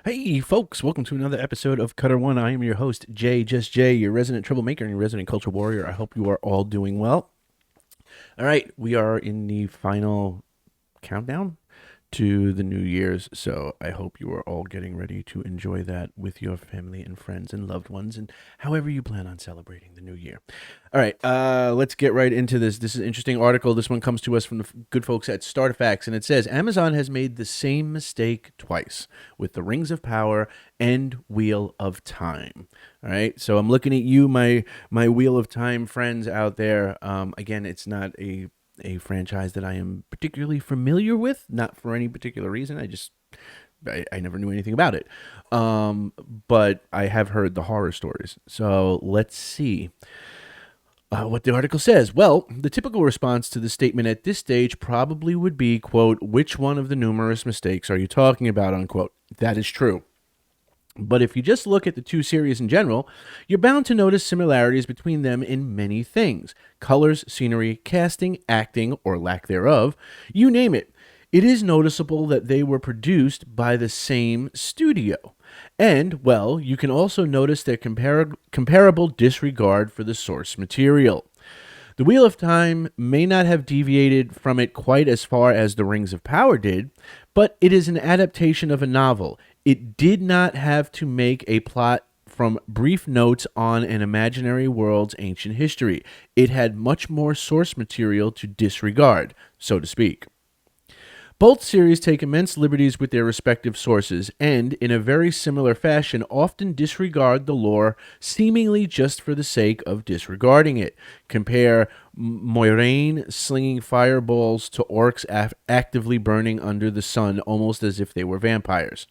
Hey, folks, welcome to another episode of Cutter One. I am your host, Jay, just Jay, your resident troublemaker and your resident culture warrior. I hope you are all doing well. All right, we are in the final countdown to the New Year's, so I hope you are all getting ready to enjoy that with your family and friends and loved ones and however you plan on celebrating the new year. All right, let's get right into this. This is an interesting article. This one comes to us from the good folks at StartFacts, and it says Amazon has made the same mistake twice with the Rings of Power and Wheel of Time. All right, so I'm looking at you, my Wheel of Time friends out there. Again, it's not a franchise that I am particularly familiar with, not for any particular reason. I never knew anything about it. But I have heard the horror stories. So let's see what the article says. Well, the typical response to the statement at this stage probably would be, quote, which one of the numerous mistakes are you talking about, unquote. That is true. But if you just look at the two series in general, you're bound to notice similarities between them in many things. Colors, scenery, casting, acting, or lack thereof, you name it. It is noticeable that they were produced by the same studio. And, well, you can also notice their comparable disregard for the source material. The Wheel of Time may not have deviated from it quite as far as The Rings of Power did, but it is an adaptation of a novel. It did not have to make a plot from brief notes on an imaginary world's ancient history. It had much more source material to disregard, so to speak. Both series take immense liberties with their respective sources and, in a very similar fashion, often disregard the lore seemingly just for the sake of disregarding it. Compare Moiraine slinging fireballs to orcs actively burning under the sun almost as if they were vampires.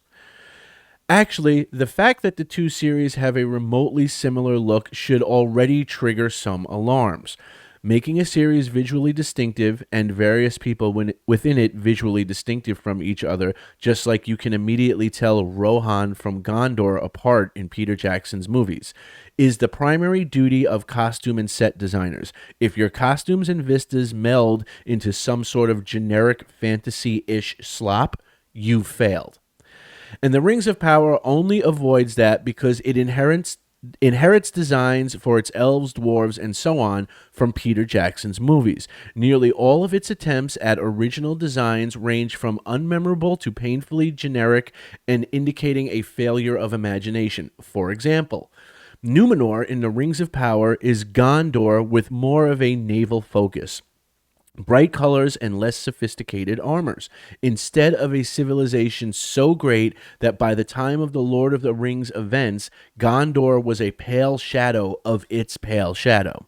Actually, the fact that the two series have a remotely similar look should already trigger some alarms. Making a series visually distinctive and various people within it visually distinctive from each other, just like you can immediately tell Rohan from Gondor apart in Peter Jackson's movies, is the primary duty of costume and set designers. If your costumes and vistas meld into some sort of generic fantasy-ish slop, you've failed. And the Rings of Power only avoids that because it inherits designs for its elves, dwarves, and so on from Peter Jackson's movies. Nearly all of its attempts at original designs range from unmemorable to painfully generic and indicating a failure of imagination. For example, Numenor in the Rings of Power is Gondor with more of a naval focus. Bright colors and less sophisticated armors, instead of a civilization so great that by the time of the Lord of the Rings events, Gondor was a pale shadow of its pale shadow.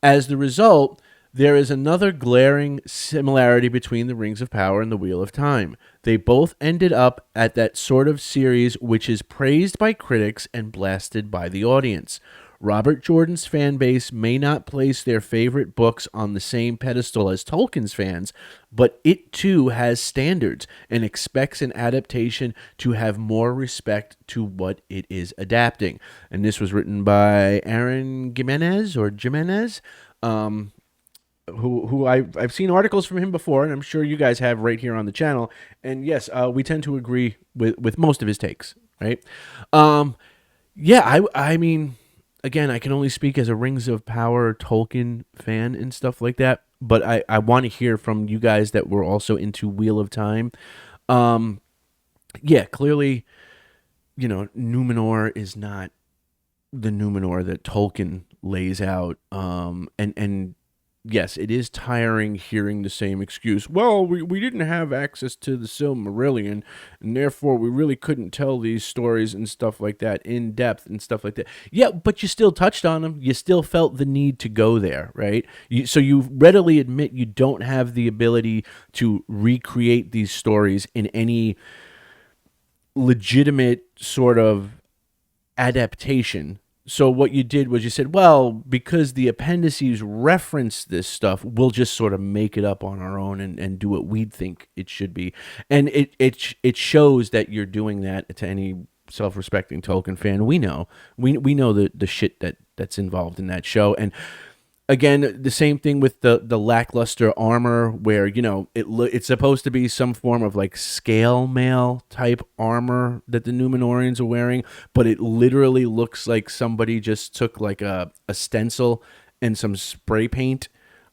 As the result, there is another glaring similarity between the Rings of Power and the Wheel of Time. They both ended up at that sort of series which is praised by critics and blasted by the audience. Robert Jordan's fan base may not place their favorite books on the same pedestal as Tolkien's fans, but it too has standards and expects an adaptation to have more respect to what it is adapting. And this was written by Aaron Jimenez, who I've seen articles from him before, and I'm sure you guys have right here on the channel. And yes, we tend to agree with most of his takes, right? I mean, again, I can only speak as a Rings of Power Tolkien fan and stuff like that, but I want to hear from you guys that were also into Wheel of Time. Clearly, Numenor is not the Numenor that Tolkien lays out. And yes, it is tiring hearing the same excuse. Well, we didn't have access to the Silmarillion, and therefore we really couldn't tell these stories and stuff like that in depth and stuff like that. Yeah, but you still touched on them. You still felt the need to go there, right? So you readily admit you don't have the ability to recreate these stories in any legitimate sort of adaptation. So what you did was you said, well, because the appendices reference this stuff, we'll just sort of make it up on our own and do what we think it should be. And it shows that you're doing that to any self-respecting Tolkien fan. We know the shit that's involved in that show. And Again, the same thing with the lackluster armor, where it's supposed to be some form of like scale mail type armor that the Numenorians are wearing, but it literally looks like somebody just took like a stencil and some spray paint,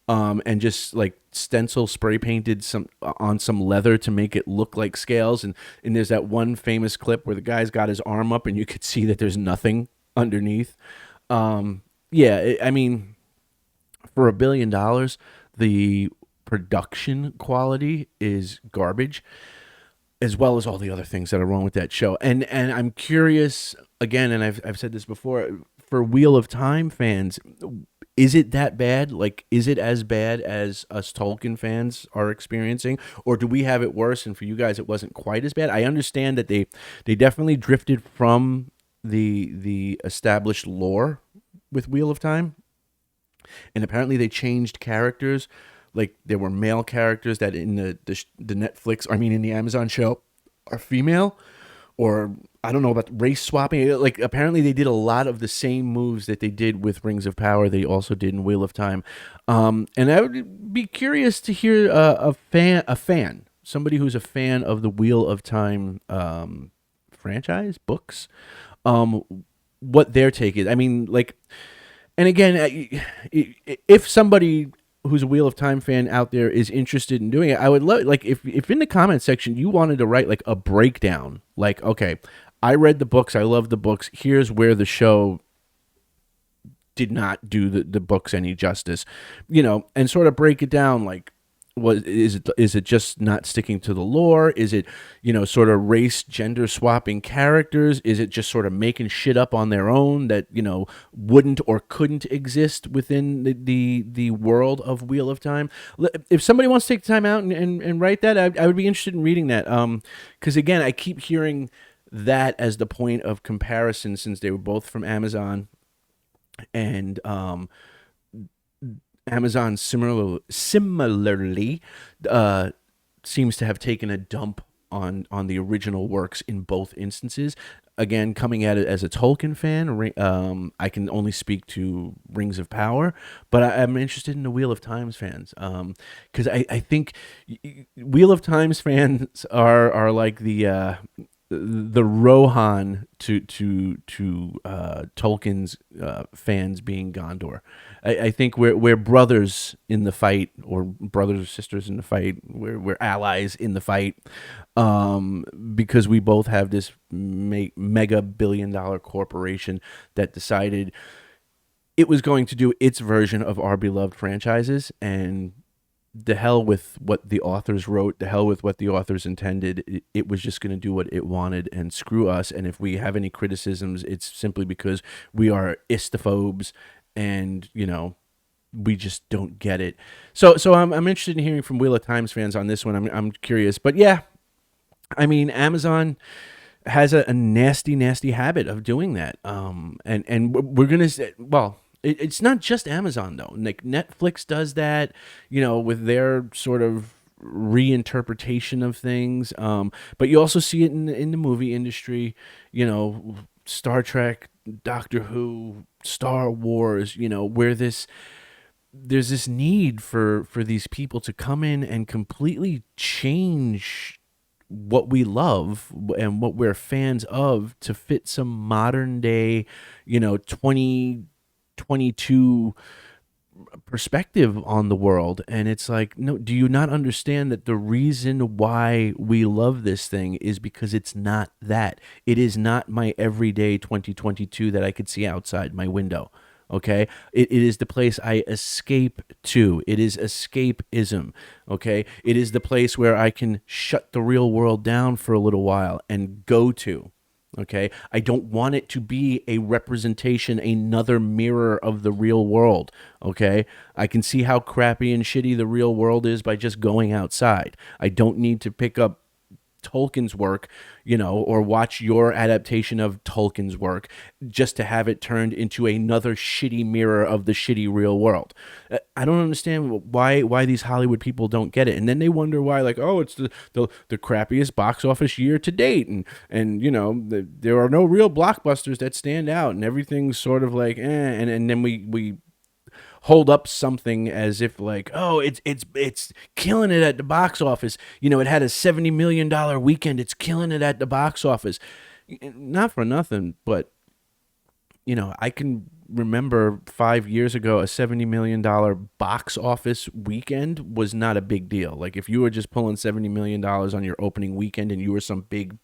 and just like stencil spray painted some on some leather to make it look like scales. And there's that one famous clip where the guy's got his arm up and you could see that there's nothing underneath. Yeah, I mean, for $1 billion, the production quality is garbage, as well as all the other things that are wrong with that show. And I'm curious again, and I've said this before, for Wheel of Time fans, is it that bad? Like, is it as bad as us Tolkien fans are experiencing, or do we have it worse? And for you guys, it wasn't quite as bad. I understand that they definitely drifted from the established lore with Wheel of Time, and apparently they changed characters. Like, there were male characters that in the Netflix, I mean in the Amazon show, are female, or I don't know about race swapping. Like, apparently they did a lot of the same moves that they did with Rings of Power. They also did in Wheel of Time, and I would be curious to hear a fan, somebody who's a fan of the Wheel of Time franchise books, what their take is. I mean, like. And again, if somebody who's a Wheel of Time fan out there is interested in doing it, I would love, like, if in the comment section you wanted to write like a breakdown, like, okay, I read the books, I love the books, here's where the show did not do the books any justice, and sort of break it down, like, is it just not sticking to the lore? Is it, sort of race gender swapping characters? Is it just sort of making shit up on their own that wouldn't or couldn't exist within the world of Wheel of Time? If somebody wants to take the time out and write that, I would be interested in reading that, because again, I keep hearing that as the point of comparison, since they were both from Amazon, and Amazon similarly seems to have taken a dump on the original works in both instances. Again, coming at it as a Tolkien fan, I can only speak to Rings of Power, but I'm interested in the Wheel of Times fans, because I think Wheel of Times fans are like the Rohan to Tolkien's fans being Gondor. I think we're brothers in the fight, or brothers or sisters in the fight. We're allies in the fight, because we both have this mega billion-dollar corporation that decided it was going to do its version of our beloved franchises, and the hell with what the authors wrote, the hell with what the authors intended. It was just going to do what it wanted and screw us. And if we have any criticisms, it's simply because we are istophobes, and we just don't get it. So I'm interested in hearing from Wheel of Times fans on this one. I'm curious, but yeah, I mean, Amazon has a nasty habit of doing that. And we're gonna say, well, it's not just Amazon though. Like, Netflix does that, with their sort of reinterpretation of things. But you also see it in the movie industry. Star Trek, Doctor Who, Star Wars. Where there's this need for these people to come in and completely change what we love and what we're fans of to fit some modern day, 2022 perspective on the world. And it's like, no, do you not understand that the reason why we love this thing is because it's not that. It is not my everyday 2022 that I could see outside my window. Okay, it is the place I escape to. It is escapism. Okay, it is the place where I can shut the real world down for a little while and go to. Okay, I don't want it to be a representation, another mirror of the real world. Okay, I can see how crappy and shitty the real world is by just going outside. I don't need to pick up Tolkien's work, or watch your adaptation of Tolkien's work just to have it turned into another shitty mirror of the shitty real world. I don't understand why these Hollywood people don't get it. And then they wonder why, like, oh, it's the crappiest box office year to date. And there are no real blockbusters that stand out, and everything's sort of like, eh. And then we hold up something as if like, oh, it's killing it at the box office. It had a $70 million weekend. It's killing it at the box office. Not for nothing, but I can remember 5 years ago a $70 million box office weekend was not a big deal. Like if you were just pulling $70 million on your opening weekend and you were some big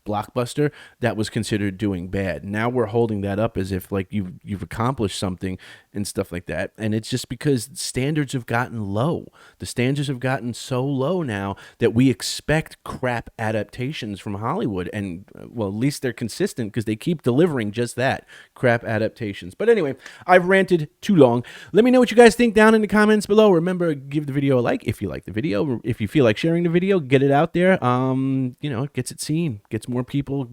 blockbuster, that was considered doing bad. Now we're holding that up as if like you've accomplished something and stuff like that. And it's just because standards have gotten low. The standards have gotten so low now that we expect crap adaptations from Hollywood. And well, at least they're consistent because they keep delivering just that, crap adaptations. But anyway, I've ranted too long. Let me know what you guys think down in the comments below. Remember, give the video a like if you like the video. If you feel like sharing the video, get it out there. It gets it seen, gets more people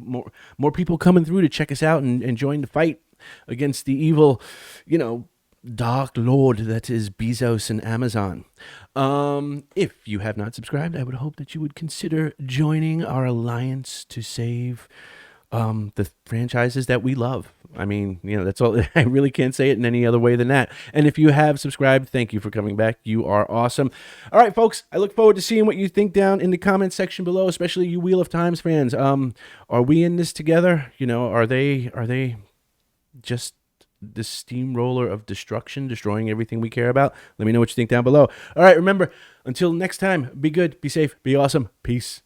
coming through to check us out and join the fight against the evil, dark lord that is Bezos and Amazon. If you have not subscribed, I would hope that you would consider joining our alliance to save the franchises that we love. I mean, that's all. I really can't say it in any other way than that. And if you have subscribed, thank you for coming back. You are awesome. All right, folks, I look forward to seeing what you think down in the comments section below, especially you Wheel of Times fans. Are we in this together? Are they just the steamroller of destruction, destroying everything we care about? Let me know what you think down below. All right, remember, until next time, be good, be safe, be awesome. Peace.